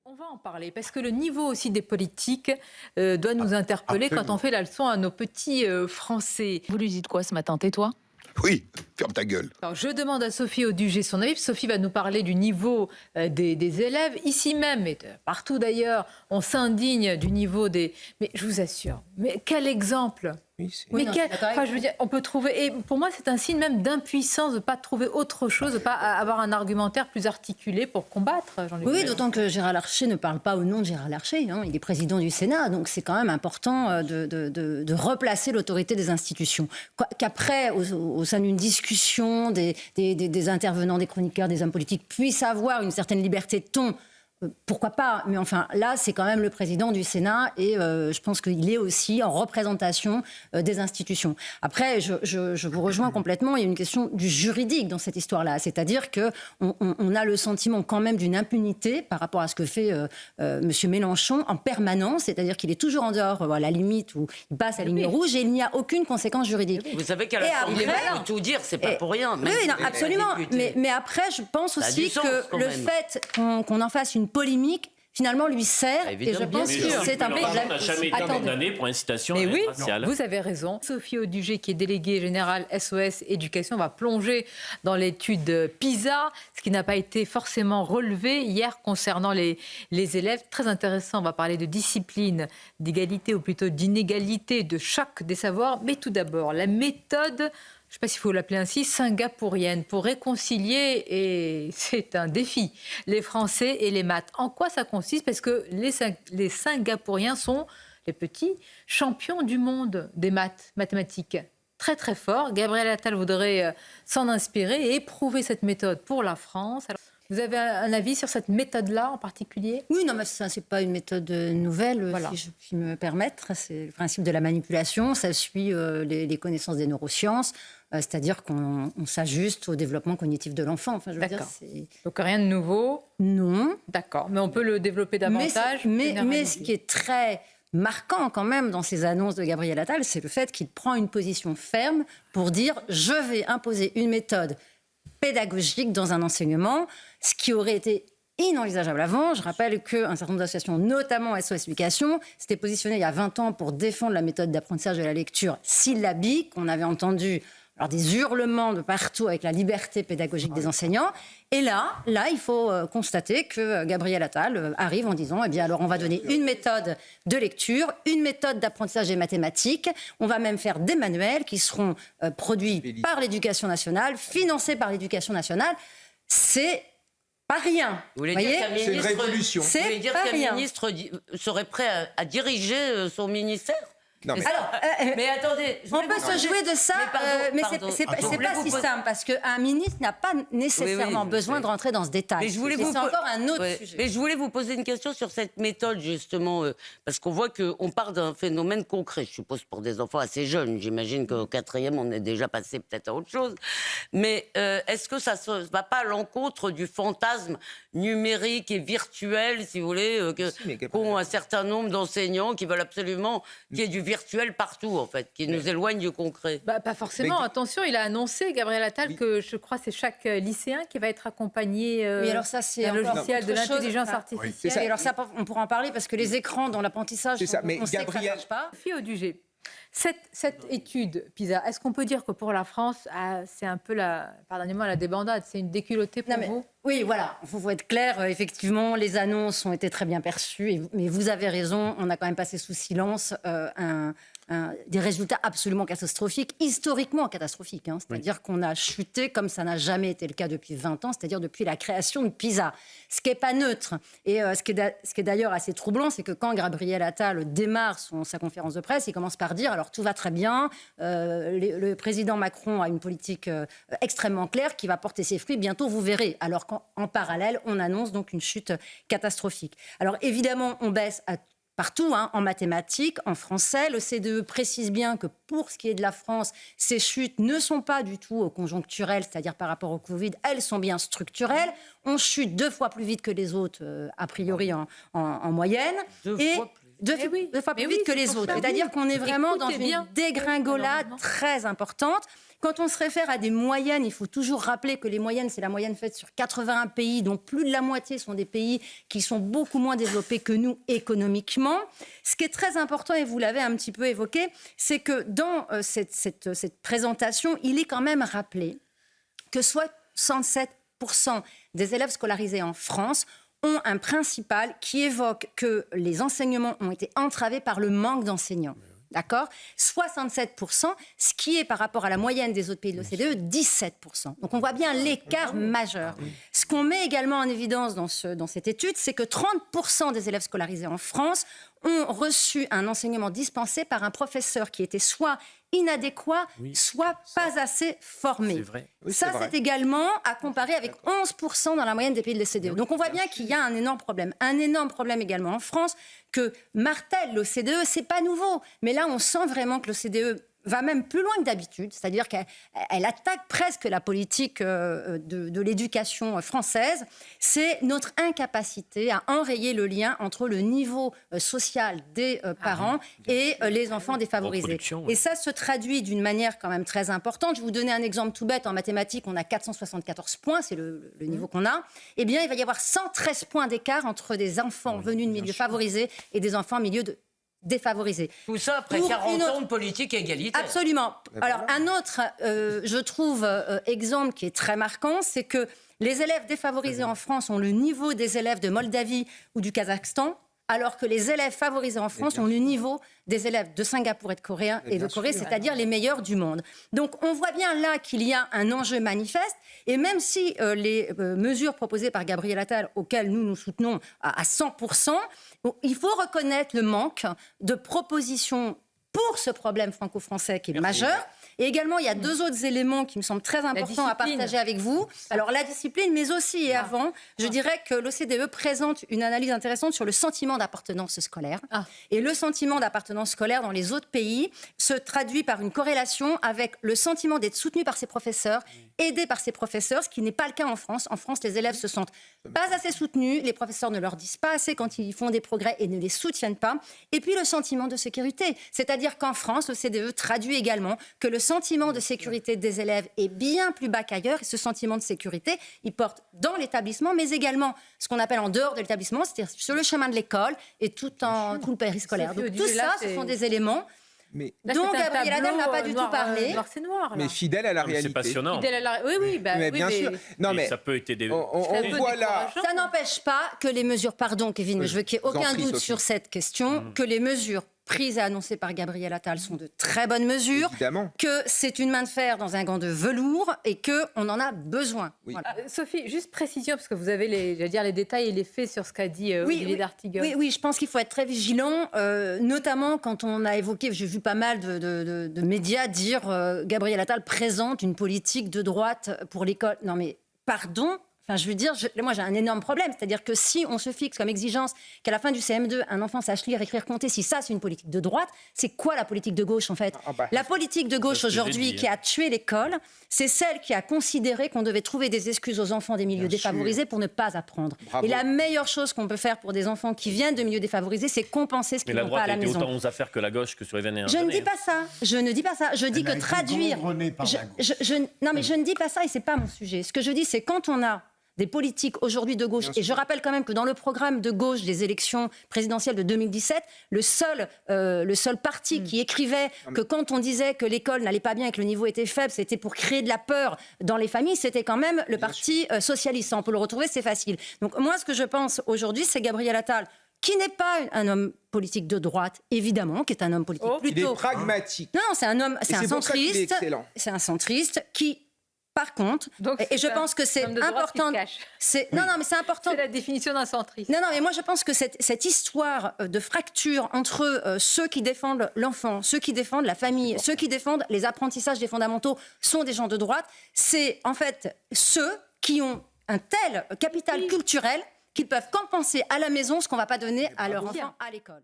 On va en parler parce que le niveau aussi des politiques doit nous interpeller quand on fait la leçon à nos petits Français. Vous lui dites quoi ce matin? Tais-toi. Oui, ferme ta gueule. Alors, je demande à Sophie Audugé son avis. Sophie va nous parler du niveau des élèves. Ici même, et partout d'ailleurs, on s'indigne du niveau des... Mais je vous assure, mais quel exemple! Mais je veux dire, on peut trouver... Et pour moi, c'est un signe même d'impuissance de ne pas trouver autre chose, de ne pas avoir un argumentaire plus articulé pour combattre. Oui, d'autant que Gérard Larcher ne parle pas au nom de Gérard Larcher. Hein. Il est président du Sénat, donc c'est quand même important de replacer l'autorité des institutions. Qu'après, au sein d'une discussion, des intervenants, des chroniqueurs, des hommes politiques puissent avoir une certaine liberté de ton, pourquoi pas, mais enfin là c'est quand même le président du Sénat et je pense qu'il est aussi en représentation des institutions. Après je vous rejoins complètement, il y a une question du juridique dans cette histoire-là, c'est-à-dire qu'on a le sentiment quand même d'une impunité par rapport à ce que fait M. Mélenchon en permanence, c'est-à-dire qu'il est toujours en dehors à la limite où il passe la ligne rouge et il n'y a aucune conséquence juridique. Vous savez qu'à la fin, il est malin, tout dire, c'est pas pour rien. Oui, non, absolument, mais après je pense aussi que le fait qu'on en fasse une polémique, finalement, lui sert. Et je pense que c'est un peu... Mélenchon n'a jamais été condamné pour incitation à la haine raciale. Vous avez raison. Sophie Audugé, qui est déléguée générale SOS Éducation, va plonger dans l'étude PISA, ce qui n'a pas été forcément relevé hier concernant les élèves. Très intéressant, on va parler de discipline, d'égalité ou plutôt d'inégalité de choc des savoirs. Mais tout d'abord, la méthode... Je ne sais pas s'il faut l'appeler ainsi, singapourienne, pour réconcilier, et c'est un défi, les Français et les maths. En quoi ça consiste? Parce que les Singapouriens sont les petits champions du monde des mathématiques. Très très fort. Gabriel Attal voudrait s'en inspirer et éprouver cette méthode pour la France. Alors, vous avez un avis sur cette méthode-là en particulier? Oui, non, mais ça, c'est pas une méthode nouvelle, voilà. Si je puis me permettre. C'est le principe de la manipulation. Ça suit les connaissances des neurosciences, c'est-à-dire qu'on s'ajuste au développement cognitif de l'enfant. Enfin, je veux dire, donc rien de nouveau? Non. D'accord, mais on peut le développer davantage. Mais ce qui est très marquant quand même dans ces annonces de Gabriel Attal, c'est le fait qu'il prend une position ferme pour dire « je vais imposer une méthode pédagogique dans un enseignement », ce qui aurait été inenvisageable avant. Je rappelle qu'un certain nombre d'associations, notamment SOS Éducation, s'étaient positionnées il y a 20 ans pour défendre la méthode d'apprentissage de la lecture syllabique. On avait entendu des hurlements de partout avec la liberté pédagogique des enseignants. Et là, il faut constater que Gabriel Attal arrive en disant « Eh bien, alors, on va donner une méthode de lecture, une méthode d'apprentissage des mathématiques. On va même faire des manuels qui seront produits par l'Éducation nationale, financés par l'Éducation nationale. » C'est pas rien. Vous voulez dire qu'un c'est une révolution. Vous voulez dire qu'un ministre serait prêt à diriger son ministère? Non, mais... Alors, mais attendez, on peut se jouer de ça, mais c'est pas si simple, parce qu'un ministre n'a pas nécessairement besoin de rentrer dans ce détail. Mais c'est encore un autre sujet. Mais je voulais vous poser une question sur cette méthode, justement, parce qu'on voit qu'on part d'un phénomène concret, je suppose pour des enfants assez jeunes. J'imagine qu'au 4e, on est déjà passé peut-être à autre chose. Mais est-ce que ça ne va pas à l'encontre du fantasme numérique et virtuel, si vous voulez, qu'ont un certain nombre d'enseignants qui veulent absolument qu'il y ait du virtuel partout, en fait, qui nous éloigne du concret? Pas forcément. Attention, il a annoncé, Gabriel Attal, que je crois que c'est chaque lycéen qui va être accompagné d'un logiciel de l'intelligence artificielle. Oui, alors ça, on pourra en parler, parce que les écrans dans l'apprentissage, on sait que ça ne marche pas. Sophie Audugé, cette étude PISA, est-ce qu'on peut dire que pour la France, c'est un peu pardonnez-moi, la débandade, c'est une déculottée pour vous? Oui, voilà, il faut être clair, effectivement, les annonces ont été très bien perçues, mais vous avez raison, on a quand même passé sous silence des résultats absolument catastrophiques, historiquement catastrophiques. C'est-à-dire qu'on a chuté comme ça n'a jamais été le cas depuis 20 ans, c'est-à-dire depuis la création de PISA. Ce qui n'est pas neutre. Et ce qui est d'ailleurs assez troublant, c'est que quand Gabriel Attal démarre sa conférence de presse, il commence par dire « alors tout va très bien, le président Macron a une politique extrêmement claire qui va porter ses fruits, bientôt vous verrez ». Alors qu'en parallèle, on annonce donc une chute catastrophique. Alors évidemment, on baisse partout, en mathématiques, en français. Le CDE précise bien que pour ce qui est de la France, ces chutes ne sont pas du tout conjoncturelles, c'est-à-dire par rapport au Covid, elles sont bien structurelles. On chute 2 fois plus vite que les autres, a priori en moyenne. 2 fois plus vite. deux fois plus vite que les autres. C'est-à-dire qu'on est vraiment dans une dégringolade très importante. Quand on se réfère à des moyennes, il faut toujours rappeler que les moyennes, c'est la moyenne faite sur 81 pays, donc plus de la moitié sont des pays qui sont beaucoup moins développés que nous économiquement. Ce qui est très important, et vous l'avez un petit peu évoqué, c'est que dans cette présentation, il est quand même rappelé que 67% des élèves scolarisés en France ont un principal qui évoque que les enseignements ont été entravés par le manque d'enseignants. D'accord ? 67%, ce qui est par rapport à la moyenne des autres pays de l'OCDE, 17%. Donc on voit bien l'écart majeur. Ce qu'on met également en évidence dans cette étude, c'est que 30% des élèves scolarisés en France ont reçu un enseignement dispensé par un professeur qui était soit inadéquat, soit pas assez formé. C'est vrai. C'est également à comparer avec 11% dans la moyenne des pays de l'OCDE. Donc on voit bien qu'il y a un énorme problème. Un énorme problème également en France que martèle l'OCDE, c'est pas nouveau. Mais là, on sent vraiment que l'OCDE va même plus loin que d'habitude, c'est-à-dire qu'elle attaque presque la politique de l'éducation française. C'est notre incapacité à enrayer le lien entre le niveau social des parents et les enfants défavorisés. Et ça se traduit d'une manière quand même très importante. Je vais vous donner un exemple tout bête. En mathématiques, on a 474 points, c'est le niveau qu'on a. Eh bien, il va y avoir 113 points d'écart entre des enfants venus de milieux favorisés et des enfants en milieu défavorisés. Tout ça après 40 ans de politique égalitaire. Absolument. Alors, un autre, je trouve, exemple qui est très marquant, c'est que les élèves défavorisés en France ont le niveau des élèves de Moldavie ou du Kazakhstan, alors que les élèves favorisés en France ont le niveau des élèves de Singapour et de Corée, c'est-à-dire les meilleurs du monde. Donc on voit bien là qu'il y a un enjeu manifeste, et même si les mesures proposées par Gabriel Attal, auxquelles nous soutenons à 100%, il faut reconnaître le manque de propositions pour ce problème franco-français qui est majeur. Et également, il y a deux autres éléments qui me semblent très importants à partager avec vous. Alors, la discipline, mais aussi et avant, je dirais que l'OCDE présente une analyse intéressante sur le sentiment d'appartenance scolaire. Et le sentiment d'appartenance scolaire dans les autres pays se traduit par une corrélation avec le sentiment d'être soutenu par ses professeurs, aidé par ses professeurs, ce qui n'est pas le cas en France. En France, les élèves se sentent pas assez soutenus, les professeurs ne leur disent pas assez quand ils font des progrès et ne les soutiennent pas. Et puis, le sentiment de sécurité. C'est-à-dire qu'en France, l'OCDE traduit également que le sentiment de sécurité des élèves est bien plus bas qu'ailleurs. Et ce sentiment de sécurité, il porte dans l'établissement, mais également ce qu'on appelle en dehors de l'établissement, c'est-à-dire sur le chemin de l'école et tout le périscolaire. Donc tout ça, ce sont des éléments dont Gabriel Attal n'a pas du tout parlé. Noir, c'est noir, là. Mais fidèle à la réalité. C'est passionnant. Oui, mais bien sûr. Non, mais ça peut être des... on voit là. Ça n'empêche pas que les mesures, pardon Kevin, mais je veux qu'il n'y ait aucun doute sur cette question, que les mesures prises et annoncées par Gabriel Attal sont de très bonnes mesures, Évidemment. que c'est une main de fer dans un gant de velours et qu'on en a besoin. Oui. Voilà. Sophie, juste précision, parce que vous avez les détails et les faits sur ce qu'a dit Olivier d'Artigueul. Oui, je pense qu'il faut être très vigilant, notamment quand on a évoqué, j'ai vu pas mal de médias dire Gabriel Attal présente une politique de droite pour l'école. Non mais, pardon. Enfin, je veux dire, moi j'ai un énorme problème, c'est-à-dire que si on se fixe comme exigence qu'à la fin du CM2, un enfant sache lire, écrire, compter, si ça c'est une politique de droite, c'est quoi la politique de gauche en fait ? La politique de gauche aujourd'hui qui a tué l'école, c'est celle qui a considéré qu'on devait trouver des excuses aux enfants des milieux défavorisés pour ne pas apprendre. Bravo. Et la meilleure chose qu'on peut faire pour des enfants qui viennent de milieux défavorisés, c'est compenser ce qu'ils n'ont pas à la maison. Mais la droite a été autant aux affaires que la gauche que sur les dernières Je années. ne dis pas ça. Je ne dis pas ça. Je dis que traduire. Non, mais je ne dis pas ça et c'est pas mon sujet. Ce que je dis, c'est quand on a des politiques aujourd'hui de gauche. Et je rappelle quand même que dans le programme de gauche des élections présidentielles de 2017, le seul parti qui écrivait que quand on disait que l'école n'allait pas bien et que le niveau était faible, c'était pour créer de la peur dans les familles, c'était quand même le parti socialiste. Ça, on peut le retrouver, c'est facile. Donc moi, ce que je pense aujourd'hui, c'est Gabriel Attal, qui n'est pas un homme politique de droite, évidemment, qui est un homme politique plutôt... Il est pragmatique. Non, c'est un homme, c'est un centriste. C'est un centriste qui... Par contre, et je pense que c'est important. Non, mais c'est important. C'est la définition d'un centriste. Non, mais moi je pense que cette histoire de fracture entre ceux qui défendent l'enfant, ceux qui défendent la famille, ceux qui défendent les apprentissages des fondamentaux sont des gens de droite. C'est en fait ceux qui ont un tel capital culturel qu'ils peuvent compenser à la maison ce qu'on ne va pas donner à leur enfant à l'école.